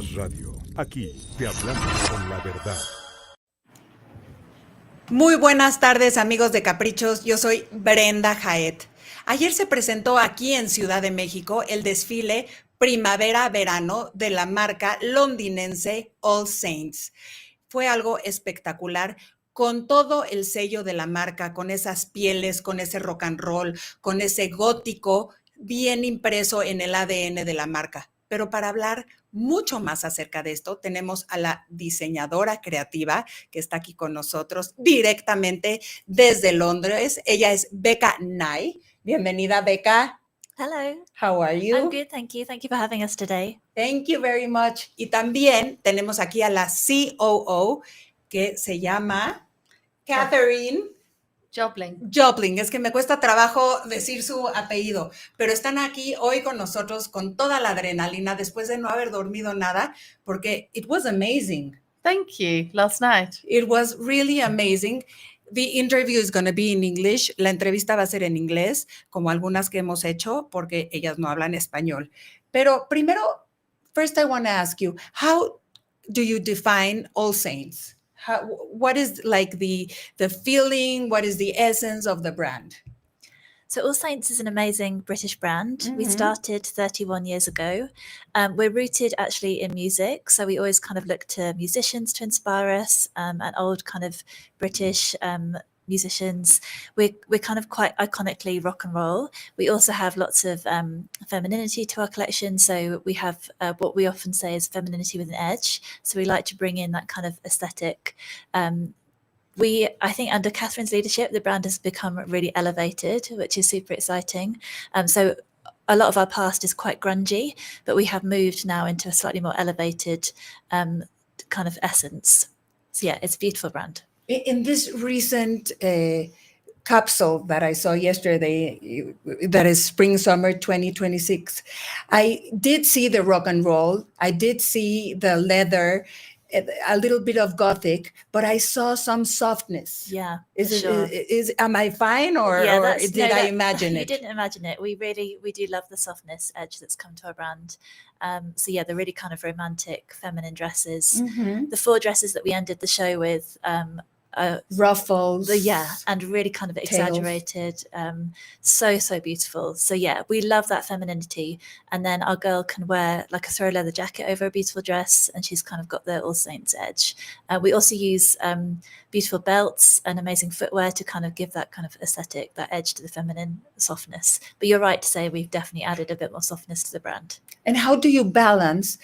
Noticias Radio. Aquí te hablamos con la verdad. Muy buenas tardes, amigos de Caprichos. Yo soy Brenda Jaet. Ayer se presentó aquí en Ciudad de México el desfile primavera-verano de la marca londinense AllSaints. Fue algo espectacular, con todo el sello de la marca, con esas pieles, con ese rock and roll, con ese gótico bien impreso en el ADN de la marca. Pero para hablar mucho más acerca de esto, tenemos a la diseñadora creativa que está aquí con nosotros directamente desde Londres. Ella es Becca Nye. Bienvenida, Becca. Hello. How are you? I'm good, thank you. Thank you for having us today. Thank you very much. Y también tenemos aquí a la COO, que se llama Catherine Jobling. Es que me cuesta trabajo decir su apellido, pero están aquí hoy con nosotros con toda la adrenalina después de no haber dormido nada, porque it was amazing. Thank you. Last night. It was really amazing. The interview is going to be in English. La entrevista va a ser en inglés, como algunas que hemos hecho, porque ellas no hablan español. Pero primero, first I want to ask you, how do you define All Saints? What is like the feeling? What is the essence of the brand? So AllSaints is an amazing British brand. Mm-hmm. We started 31 years ago. We're rooted actually in music. So we always kind of look to musicians to inspire us, and old kind of British musicians. We're kind of quite iconically rock and roll. We also have lots of femininity to our collection. So we have what we often say is femininity with an edge. So we like to bring in that kind of aesthetic. I think under Catherine's leadership, the brand has become really elevated, which is super exciting. So a lot of our past is quite grungy, but we have moved now into a slightly more elevated kind of essence. So yeah, it's a beautiful brand. In this recent capsule that I saw yesterday, that is spring summer 2026, I did see the rock and roll. I did see the leather, a little bit of gothic, but I saw some softness. Yeah, sure. Am I fine, or did I imagine it? You didn't imagine it. We do love the softness edge that's come to our brand. So yeah, the really kind of romantic feminine dresses. Mm-hmm. The 4 dresses that we ended the show with, ruffles, and really kind of exaggerated, so beautiful. So yeah, we love that femininity. And then our girl can wear like a throw leather jacket over a beautiful dress, and she's kind of got the All Saints edge. We also use beautiful belts and amazing footwear to kind of give that kind of aesthetic, that edge to the feminine softness. But you're right to say we've definitely added a bit more softness to the brand. And how do you balance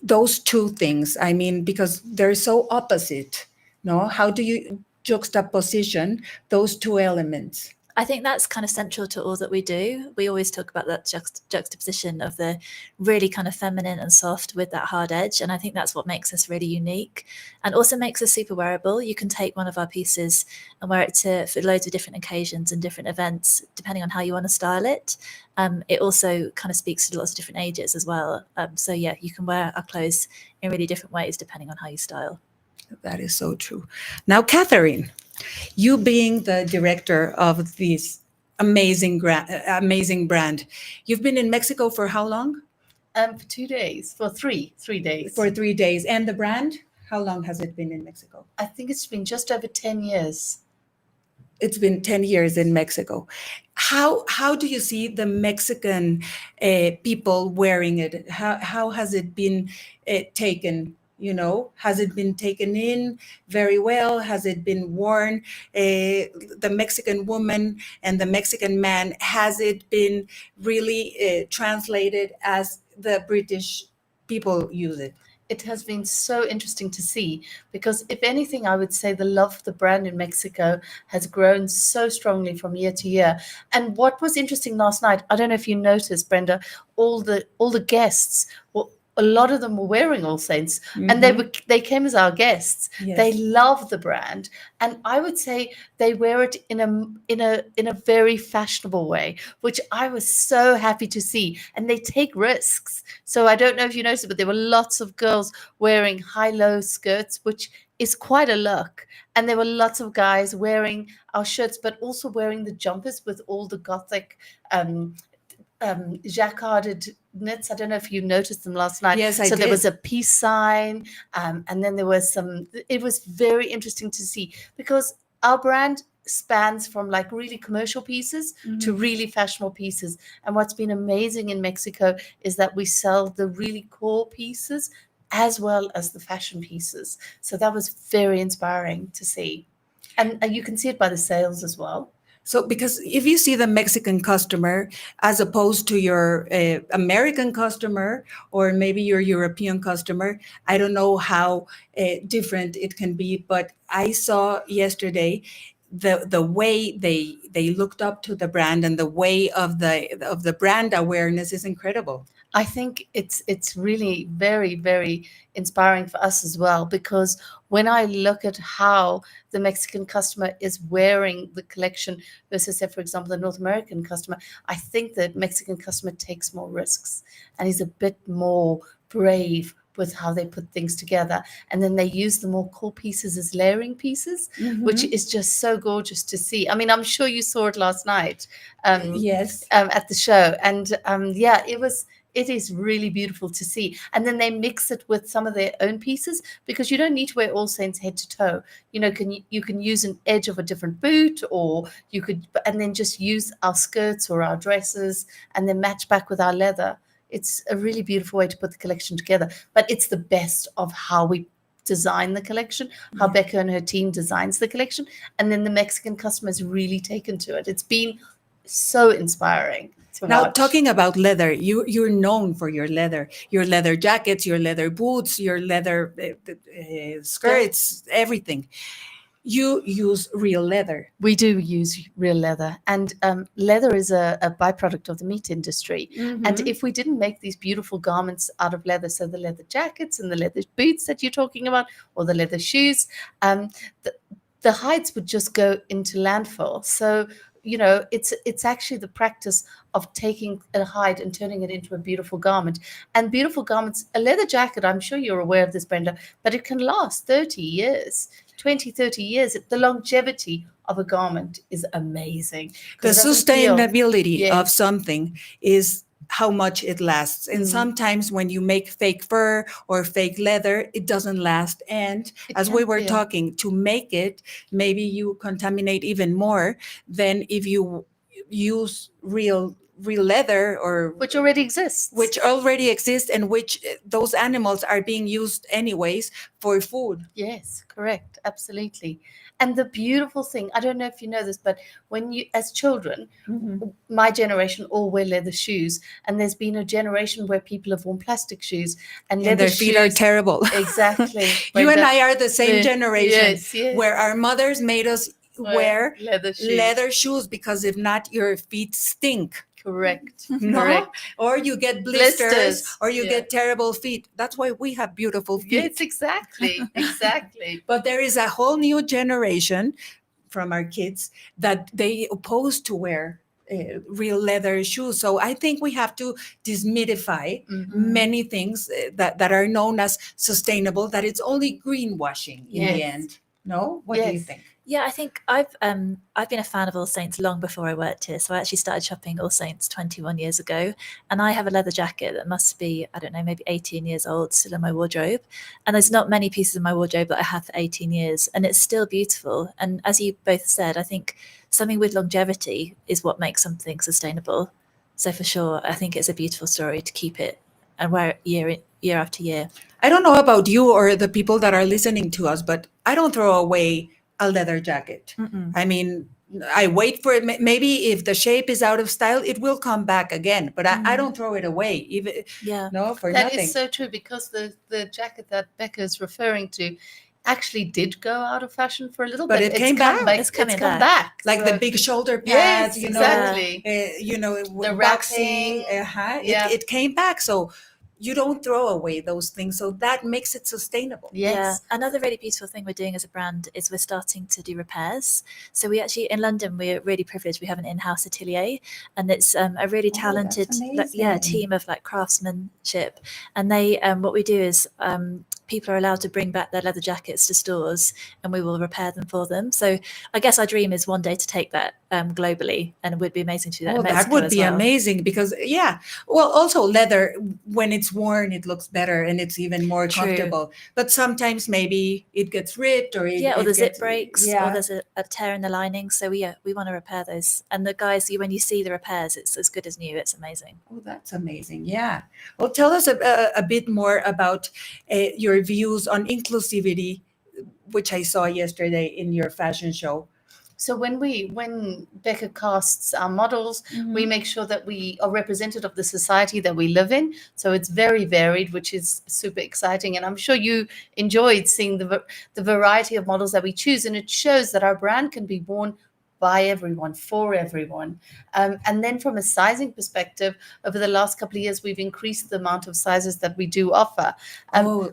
those two things? I mean, because they're so opposite. No, how do you juxtaposition those two elements? I think that's kind of central to all that we do. We always talk about that juxtaposition of the really kind of feminine and soft with that hard edge. And I think that's what makes us really unique and also makes us super wearable. You can take one of our pieces and wear it for loads of different occasions and different events, depending on how you want to style it. It also kind of speaks to lots of different ages as well. So yeah, you can wear our clothes in really different ways, depending on how you style. That is so true. Now, Catherine, you being the director of this amazing brand, you've been in Mexico for how long? For 2 days, for three days. For 3 days. And the brand, how long has it been in Mexico? I think it's been just over 10 years. It's been 10 years in Mexico. How do you see the Mexican people wearing it? How has it been taken? You know, has it been taken in very well? Has it been worn? The Mexican woman and the Mexican man, has it been really translated as the British people use it? It has been so interesting to see because if anything, I would say the love of the brand in Mexico has grown so strongly from year to year. And what was interesting last night, I don't know if you noticed, Brenda, all the guests were, a lot of them were wearing All Saints, and they came as our guests. Yes. They love the brand, and I would say they wear it in a very fashionable way, which I was so happy to see. And they take risks. So I don't know if you noticed, but there were lots of girls wearing high-low skirts, which is quite a look. And there were lots of guys wearing our shirts, but also wearing the jumpers with all the gothic jacquarded knits. I don't know if you noticed them last night. Yes, I so there did. was a peace sign, and then there was some. It was very interesting to see because our brand spans from like really commercial pieces to really fashionable pieces. And what's been amazing in Mexico is that we sell the really core pieces as well as the fashion pieces. So that was very inspiring to see. And you can see it by the sales as well. So, because if you see the Mexican customer as opposed to your American customer or maybe your European customer, I don't know how different it can be, but I saw yesterday the way they looked up to the brand and the way of the brand awareness is incredible. I think it's really very, very inspiring for us as well, because when I look at how the Mexican customer is wearing the collection versus, say, for example, the North American customer, I think that Mexican customer takes more risks and is a bit more brave with how they put things together. And then they use the more core pieces as layering pieces, which is just so gorgeous to see. I mean, I'm sure you saw it last night Yes. at the show. And yeah, it is really beautiful to see. And then they mix it with some of their own pieces, because you don't need to wear AllSaints head to toe. You know, you can use an edge of a different boot, or you could, and then just use our skirts or our dresses and then match back with our leather. It's a really beautiful way to put the collection together, but it's the best of how we design the collection, how Becca and her team designs the collection. And then the Mexican customers really taken to it. It's been so inspiring. Now, Watch. talking about leather, you're known for your leather jackets, your leather boots, your leather skirts, everything. You use real leather. We do use real leather, and leather is a byproduct of the meat industry. And if we didn't make these beautiful garments out of leather, so the leather jackets and the leather boots that you're talking about, or the leather shoes, the hides would just go into landfill. So, you know, it's actually the practice of taking a hide and turning it into a beautiful garment. And beautiful garments, a leather jacket, I'm sure you're aware of this, Brenda, but it can last 30 years, 20, 30 years. The longevity of a garment is amazing. The sustainability of Yes. something is how much it lasts. And sometimes when you make fake fur or fake leather, it doesn't last. And as we were talking, to make it, maybe you contaminate even more than if you use real leather, or Which already exists. and which those animals are being used anyways for food. Yes, correct. Absolutely. And the beautiful thing, I don't know if you know this, but when you, as children, my generation all wear leather shoes. And there's been a generation where people have worn plastic shoes, and leather Their feet are shoes. terrible. Exactly. You and I are the same Yes, generation, yes. where our mothers made us wear leather shoes. leather shoes, because if not, your feet stink. Correct. No? Correct. Or you get blisters, or you Yeah. get terrible feet. That's why we have beautiful feet. Yes, exactly. Exactly. But there is a whole new generation from our kids that they oppose to wear real leather shoes. So I think we have to demystify many things that are known as sustainable, that it's only greenwashing in the Yes. end. No? What do you Yes. think? Yeah, I think I've been a fan of AllSaints long before I worked here. So I actually started shopping AllSaints 21 years ago, and I have a leather jacket that must be, I don't know, maybe 18 years old, still in my wardrobe. And there's not many pieces in my wardrobe that I have for 18 years, and it's still beautiful. And as you both said, I think something with longevity is what makes something sustainable. So for sure, I think it's a beautiful story to keep it and wear it year after year. I don't know about you or the people that are listening to us, but I don't throw away a leather jacket. I mean, I wait for it. Maybe if the shape is out of style, it will come back again. But I don't throw it away, even for That nothing. is so true, because the jacket that Becca is referring to actually did go out of fashion for a little But bit. it came back. It's coming come back. Like So- the big shoulder Yes, pads, exactly. the wrapping. It came back. So you don't throw away those things. So that makes it sustainable. Yes. Yeah. Another really beautiful thing we're doing as a brand is we're starting to do repairs. So we actually, in London, we're really privileged. We have an in-house atelier, and it's a really talented amazing. team of like craftsmanship. And they what we do is people are allowed to bring back their leather jackets to stores, and we will repair them for them. So I guess our dream is one day to take that globally, and it would be amazing to do that in Mexico that would as be well. amazing because, well, also leather, when it's worn, it looks better and it's even more True. comfortable. But sometimes maybe it gets ripped or or the zip breaks, yeah. or there's a tear in the lining. So we want to repair those. And the guys, when you see the repairs, it's as good as new. It's amazing. Oh, that's amazing. Yeah. Well, tell us a bit more about your views on inclusivity, which I saw yesterday in your fashion show. So when Becca casts our models, we make sure that we are representative of the society that we live in. So it's very varied, which is super exciting. And I'm sure you enjoyed seeing the variety of models that we choose. And it shows that our brand can be worn by everyone, for everyone. And then from a sizing perspective, over the last couple of years, we've increased the amount of sizes that we do offer.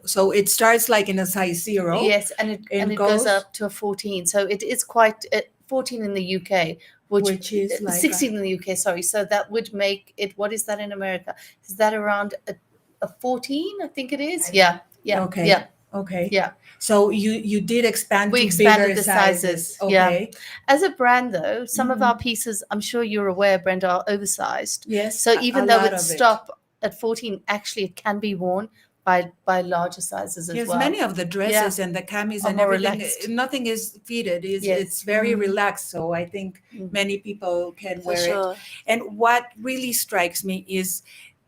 So it starts like in a size 0. Yes, and it goes up to a 14. So it is quite 14 in the UK, which is like 16 in the UK, sorry. So that would make it, what is that in America? Is that around a 14? I think it is. Yeah. Okay. Yeah. Okay. Yeah. So you did expand We to expanded bigger the sizes. Okay. Yeah. As a brand, though, some of our pieces, I'm sure you're aware, Brenda, are oversized. Yes. So even though it stop at 14, actually it can be worn by larger sizes as yes, well. many of the dresses and the camis and everything, nothing is fitted. It's very relaxed. So I think many people can wear it. And what really strikes me is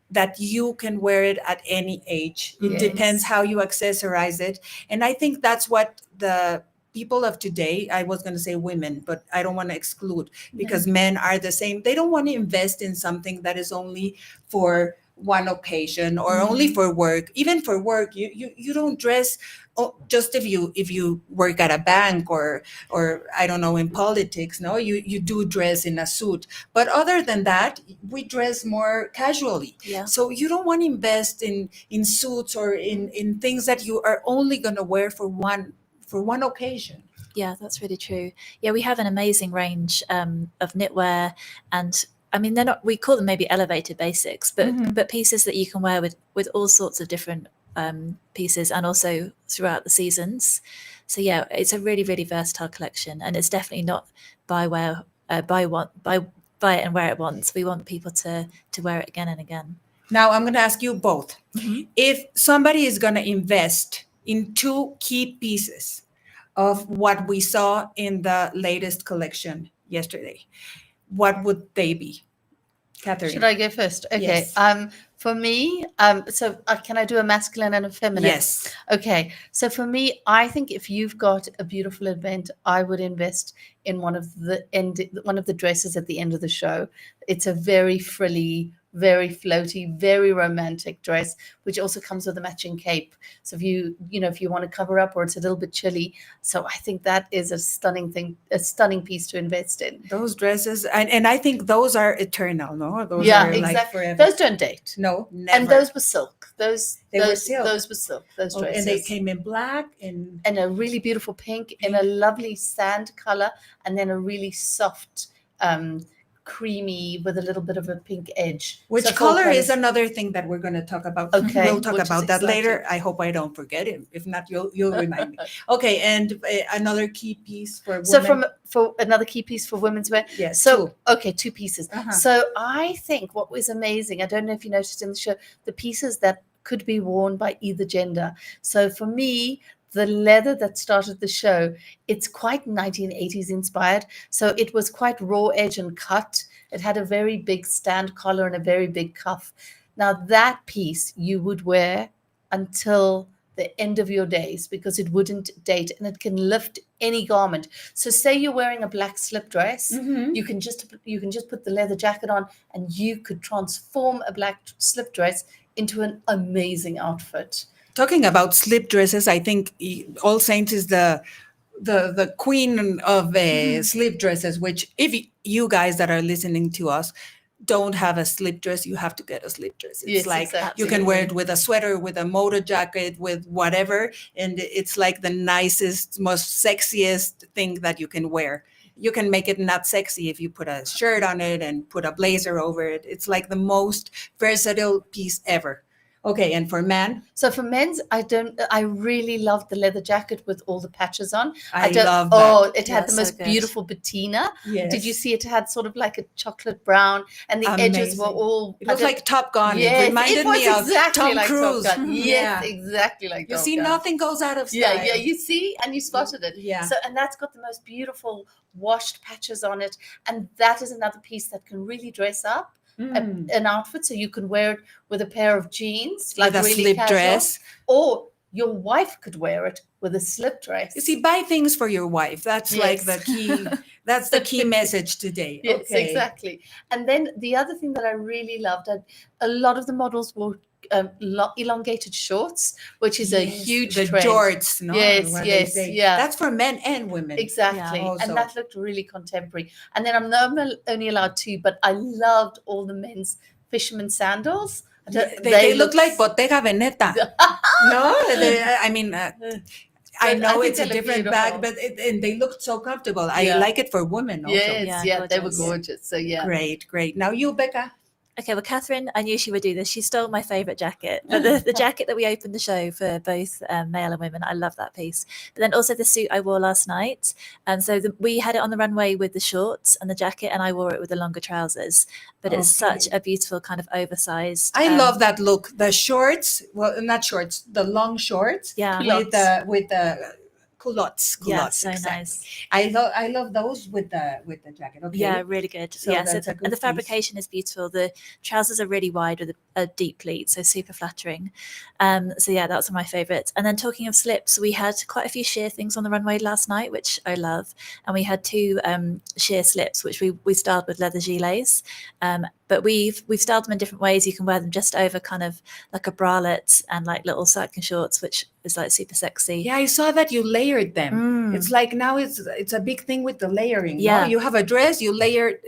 that you can wear it at any age. It depends how you accessorize it. And I think that's what the people of today, I was going to say women, but I don't want to exclude, because men are the same. They don't want to invest in something that is only for one occasion or only for work. Even for work, you don't dress just if you work at a bank or I don't know, in politics. No, you do dress in a suit, but other than that, we dress more casually. So you don't want to invest in suits or in things that you are only going to wear for one occasion. Yeah, that's really true. Yeah, we have an amazing range of knitwear, and I mean, they're not, we call them maybe elevated basics, but pieces that you can wear with all sorts of different pieces, and also throughout the seasons. So yeah, it's a really, really versatile collection, and it's definitely not buy it and wear it once. We want people to wear it again and again. Now I'm going to ask you both. If somebody is going to invest in 2 key pieces of what we saw in the latest collection yesterday, what would they be? Catherine. Should I go first? Okay. Yes. For me, so can I do a masculine and a feminine? Yes. Okay. So for me, I think if you've got a beautiful event, I would invest in one of the dresses at the end of the show. It's a very frilly, very floaty, very romantic dress, which also comes with a matching cape. So if you want to cover up, or it's a little bit chilly. So I think that is a stunning piece to invest in. Those dresses, and I think those are eternal, no? Those are exactly. Like forever. Those don't date. No, never. And those were silk. Those were silk. Those were silk. Those dresses. And they came in black and a really beautiful pink, and a lovely sand color, and then a really soft creamy with a little bit of a pink edge. Which color is another thing that we're going to talk about. Okay, we'll talk about that later. I hope I don't forget it. If not, you'll remind me. Okay, and another key piece for women. So for another key piece for women's wear. Yes. So 2 pieces. So I think what was amazing, I don't know if you noticed in the show, the pieces that could be worn by either gender. So for me, the leather that started the show, it's quite 1980s inspired. So it was quite raw edge and cut. It had a very big stand collar and a very big cuff. Now that piece you would wear until the end of your days, because it wouldn't date, and it can lift any garment. So say you're wearing a black slip dress, you can just put the leather jacket on, and you could transform a black slip dress into an amazing outfit. Talking about slip dresses, I think AllSaints is the queen of slip dresses, which if you guys that are listening to us don't have a slip dress, you have to get a slip dress. It's you can wear it with a sweater, with a motor jacket, with whatever, and it's like the nicest, most sexiest thing that you can wear. You can make it not sexy if you put a shirt on it and put a blazer over it. It's like the most versatile piece ever. Okay, and for men, So for men's, I really loved the leather jacket with all the patches on. I don't, love that. Oh, it had Yeah, the so most good. beautiful patina. Yes. Did you see it had sort of like a chocolate brown and the edges were Amazing. all... It looked like Top Gun. Yes, it reminded was me of exactly Tom like Cruise. Top Gun. Yes, Yeah. exactly like You Top see, Gun. nothing goes out of style. Yeah, you see, and you spotted it. Yeah. So, and that's got the most beautiful washed patches on it. And that is another piece that can really dress up an outfit. So you can wear it with a pair of jeans, like With a really slip casual, dress. or your wife could wear it with a slip dress. You see, buy things for your wife. That's like the Yes. key. That's the key message today. Yes, Okay. exactly. And then the other thing that I really loved, a lot of the models wore elongated shorts, which is a Yes, huge the trend. jorts, no? Yes, What they yes, say. yeah. That's for men and women. Exactly. Yeah. Also. And that looked really contemporary. And then I'm only allowed two, but I loved all the men's fisherman sandals. They look like Bottega Veneta. No, I mean, I know think it's they a look different beautiful. bag, but and they looked so comfortable. I Yeah. like it for women also. Yes, Yeah, they were gorgeous. gorgeous. So yeah. Great. Now you, Becca. Okay, well, Catherine, I knew she would do this. She stole my favourite jacket. But the jacket that we opened the show for both male and women, I love that piece. But then also the suit I wore last night. And so we had it on the runway with the shorts and the jacket, and I wore it with the longer trousers. But it's such a beautiful kind of oversized. I love that look. The shorts, well, not shorts, the long shorts. Yeah. With the culottes. Yeah, so exactly. nice. I love those with the jacket. Okay. Yeah, really good. So yeah, that's a good and the piece. fabrication is beautiful. The trousers are really wide with a deep pleat, so super flattering. So yeah, that's one of my favourites. And then talking of slips, we had quite a few sheer things on the runway last night, which I love. And we had two sheer slips, which we styled with leather gilets. But we've styled them in different ways. You can wear them just over kind of like a bralette and like little cycling shorts, which is like super sexy. Yeah, I saw that you layered them. Mm. It's like now it's a big thing with the layering. no? Yeah. You have a dress, you layer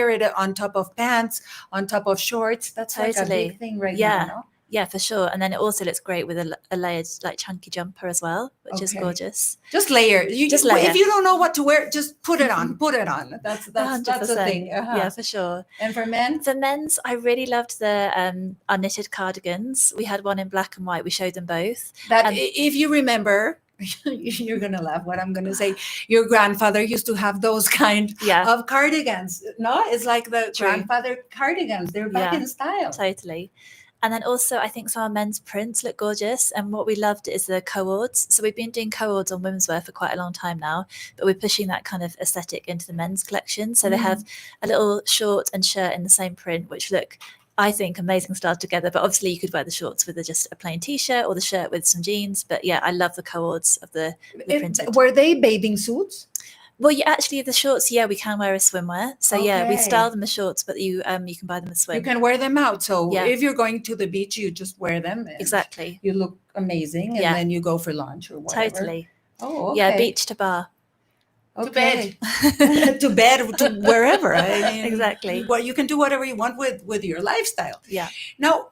it on top of pants, on top of shorts. That's like a Totally. big thing right Yeah. now. No? Yeah, for sure. And then it also looks great with a layered, like chunky jumper as well, which is Okay. gorgeous. Just layer. Just layer. If you don't know what to wear, just put it on. Put it on. That's the 100%. thing. Yeah, for sure. And for men, For men's, I really loved the our knitted cardigans. We had one in black and white. We showed them both. if you remember, you're gonna laugh what I'm gonna say. Your grandfather used to have those kind Yeah, of cardigans. No, it's like the True. grandfather cardigans. They're back Yeah. in style. totally. And then also, I think some of our men's prints look gorgeous. And what we loved is the co-ords. So we've been doing co-ords on women's wear for quite a long time now, but we're pushing that kind of aesthetic into the men's collection. So they have a little short and shirt in the same print, which look, I think, amazing styled together. But obviously, you could wear the shorts with just a plain t-shirt or the shirt with some jeans. But yeah, I love the co-ords of the printed. Were they bathing suits? Well, actually, the shorts, yeah, we can wear as swimwear. So yeah, we Okay. style them as shorts, but you can buy them as swim. You can wear them out. So Yeah. if you're going to the beach, you just wear them. and Exactly. You look amazing, and Yeah. then you go for lunch or whatever. Totally. Oh, okay. Yeah, beach to bar. Okay. To bed, to wherever. I mean, Exactly. Well, you can do whatever you want with your lifestyle. Yeah. Now,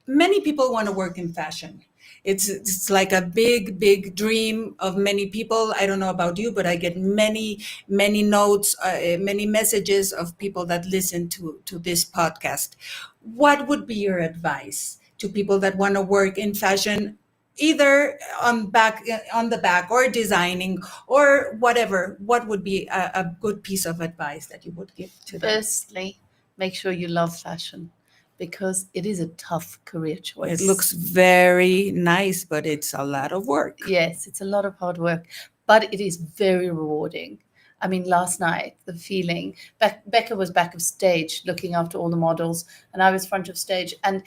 many people want to work in fashion. It's like a big dream of many people. I don't know about you, but I get many notes, many messages of people that listen to this podcast. What would be your advice to people that want to work in fashion, either on the back or designing or whatever? What would be a good piece of advice that you would give to them? Firstly, make sure you love fashion, because it is a tough career choice. It looks very nice, but it's a lot of work. Yes, it's a lot of hard work, but it is very rewarding. I mean, last night, the feeling, Becca was back of stage looking after all the models, and I was front of stage. And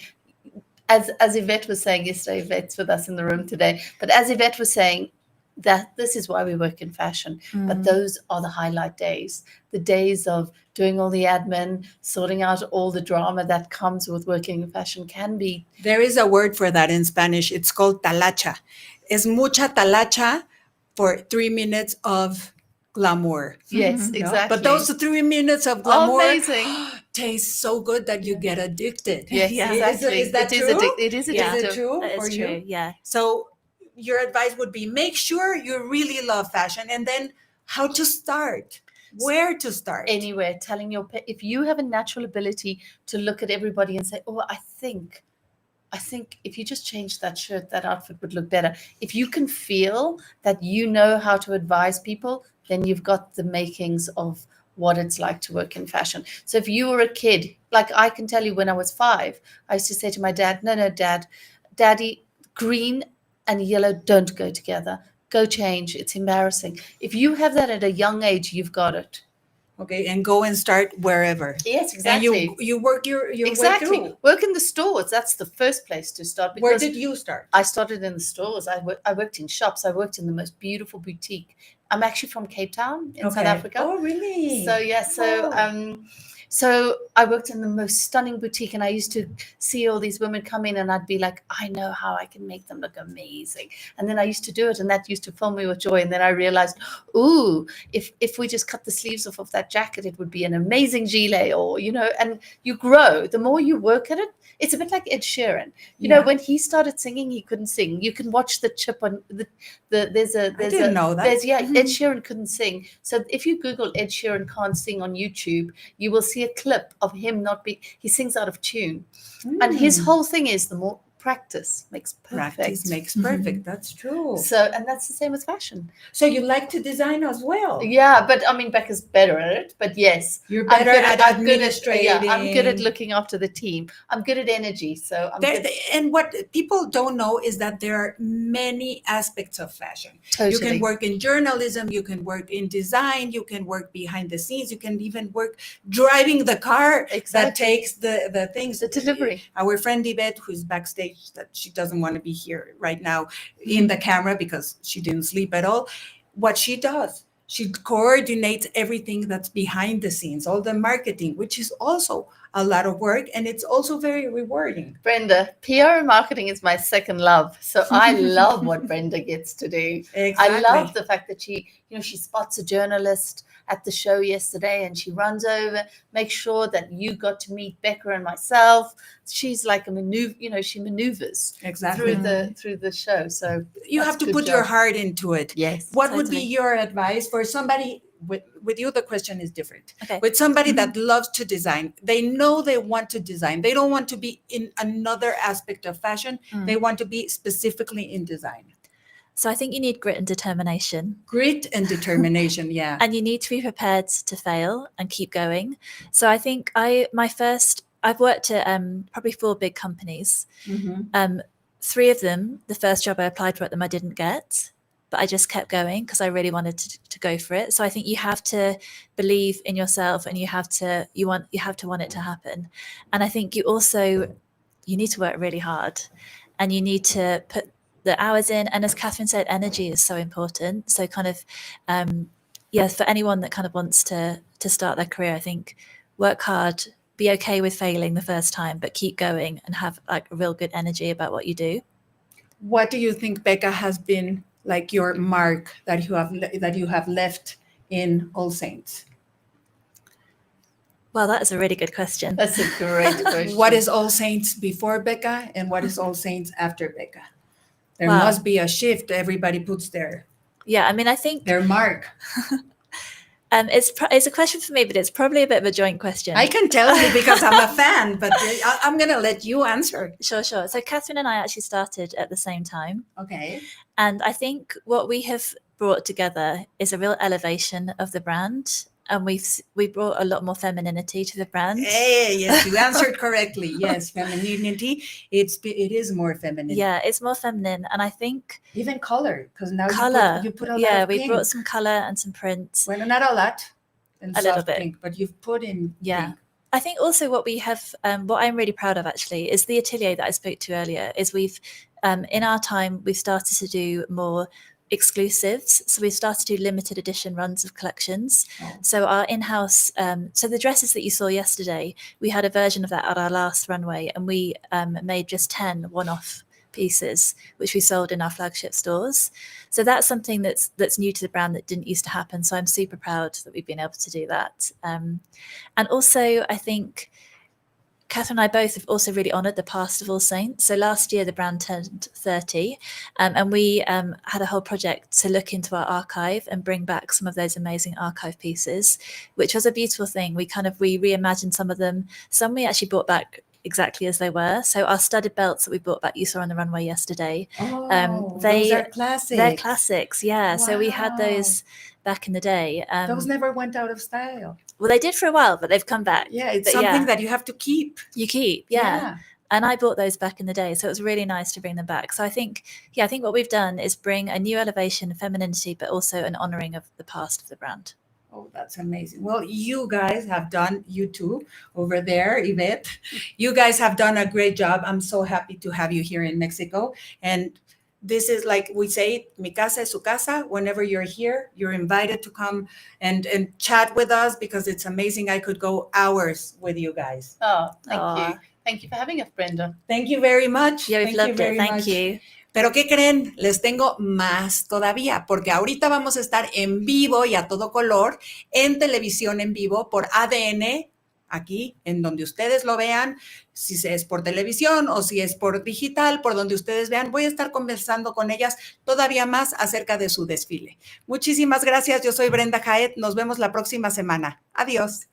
as Yvette was saying yesterday, Yvette's with us in the room today, but as Yvette was saying, that this is why we work in fashion. But those are the highlight days, the days of doing all the admin, sorting out all the drama that comes with working in fashion can be. There is a word for that in Spanish. It's called talacha. Es mucha talacha for 3 minutes of glamour. Yes, No? exactly. But those 3 minutes of glamour amazing. taste so good that you get addicted. Yes, Yeah. exactly. Is that It true? It is Yeah. Is addictive. it true That for is you? true. Yeah. So your advice would be make sure you really love fashion, and then how to start, where to start. Anywhere, telling if you have a natural ability to look at everybody and say, oh, I think I think if you just changed that shirt, that outfit would look better. If you can feel that you know how to advise people, then you've got the makings of what it's like to work in fashion. So if you were a kid, like I can tell you when I was 5, I used to say to my dad, no, daddy, green and yellow don't go together. Go change. It's embarrassing. If you have that at a young age, you've got it. Okay, and go and start wherever. Yes, exactly. And you work your exactly. way through. Work in the stores. That's the first place to start. Where did you start? I started in the stores. I worked in shops. I worked in the most beautiful boutique. I'm actually from Cape Town in South Africa. Oh, really? So yeah, so I worked in the most stunning boutique, and I used to see all these women come in, and I'd be like, I know how I can make them look amazing. And then I used to do it, and that used to fill me with joy. And then I realized, ooh, if we just cut the sleeves off of that jacket, it would be an amazing gilet, or and you grow. The more you work at it, it's a bit like Ed Sheeran. You know, when he started singing, he couldn't sing. You can watch the chip on there's I didn't know that. Ed Sheeran couldn't sing. So if you Google Ed Sheeran can't sing on YouTube, you will see a clip of him he sings out of tune. And his whole thing is the more practice makes perfect. Practice makes perfect. That's true. So, and that's the same with fashion. So you like to design as well? Yeah, but I mean, Becca's better at it. But yes, you're better at administrating. I'm good at looking after the team. I'm good at energy. So and what people don't know is that there are many aspects of fashion. Totally. You can work in journalism, you can work in design, you can work behind the scenes, you can even work driving the car that takes the things. The delivery. Our friend Yvette, who's backstage, that she doesn't want to be here right now in the camera because she didn't sleep at all. What she does, she coordinates everything that's behind the scenes, all the marketing, which is also a lot of work, and it's also very rewarding. Brenda, PR and marketing is my second love. So I love what Brenda gets to do. Exactly. I love the fact that she spots a journalist at the show yesterday, and she runs over, makes sure that you got to meet Becca and myself. She's like a maneuver, she maneuvers exactly through the show. So you have to put your heart into it. Yes. What would be your advice for somebody? With you, the question is different. Okay. With somebody that loves to design, they know they want to design. They don't want to be in another aspect of fashion. They want to be specifically in design. So I think you need grit and determination. Grit and determination, yeah. And you need to be prepared to fail and keep going. So I think I've worked at probably 4 big companies. 3 of them, the first job I applied for at them, I didn't get, but I just kept going because I really wanted to go for it. So I think you have to believe in yourself, and you have to want it to happen. And I think you need to work really hard, and you need to put the hours in. And as Catherine said, energy is so important. So kind of, for anyone that kind of wants to start their career, I think work hard, be okay with failing the first time, but keep going and have like a real good energy about what you do. What do you think, Becca, has been like your mark that you have left in AllSaints? Well, that is a really good question. That's a great question. What is AllSaints before Becca, and what is AllSaints after Becca? There must be a shift. Everybody puts their I think their mark. It's a question for me, but it's probably a bit of a joint question. I can tell you because I'm a fan, but I'm going to let you answer. Sure. So Catherine and I actually started at the same time. Okay. And I think what we have brought together is a real elevation of the brand. And we brought a lot more femininity to the brand. Hey, yes, you answered correctly. Yes, femininity. It is more feminine. Yeah, it's more feminine, and I think even color, because now you put a lot of we pink. brought some color and some print. Well, not a lot, and a little bit, pink, but you've put in. Yeah, pink. I think also what we have, what I'm really proud of actually, is the atelier that I spoke to earlier. Is we've in our time we've started to do more exclusives. So we started to do limited edition runs of collections. So our in-house, so the dresses that you saw yesterday, we had a version of that at our last runway, and we made just 10 one-off pieces, which we sold in our flagship stores. So that's something that's new to the brand that didn't used to happen. So I'm super proud that we've been able to do that. And also, I think Catherine and I both have also really honoured the past of AllSaints. So last year the brand turned 30, and we had a whole project to look into our archive and bring back some of those amazing archive pieces, which was a beautiful thing. We reimagined some of them. Some we actually brought back exactly as they were. So our studded belts that we brought back, you saw on the runway yesterday. Oh, they those are classics. They're classics, yeah. So we had Wow. those back in the day. Those never went out of style. Well, they did for a while, but they've come back. Yeah, it's But something that you have to keep. You keep, yeah. And I bought those back in the day, so it was really nice to bring them back. So I think what we've done is bring a new elevation of femininity, but also an honoring of the past of the brand. Oh, that's amazing. Well, you guys have done, you two over there, Yvette, you guys have done a great job. I'm so happy to have you here in Mexico. And this is like we say, mi casa es su casa. Whenever you're here, you're invited to come and chat with us because it's amazing. I could go hours with you guys. Oh, thank you. Thank you for having us, Brenda. Thank you very much. Yeah, we've loved it. Thank you. Pero ¿qué creen? Les tengo más todavía, porque ahorita vamos a estar en vivo y a todo color, en televisión en vivo por ADN, aquí, en donde ustedes lo vean, si es por televisión o si es por digital, por donde ustedes vean. Voy a estar conversando con ellas todavía más acerca de su desfile. Muchísimas gracias. Yo soy Brenda Jaet. Nos vemos la próxima semana. Adiós.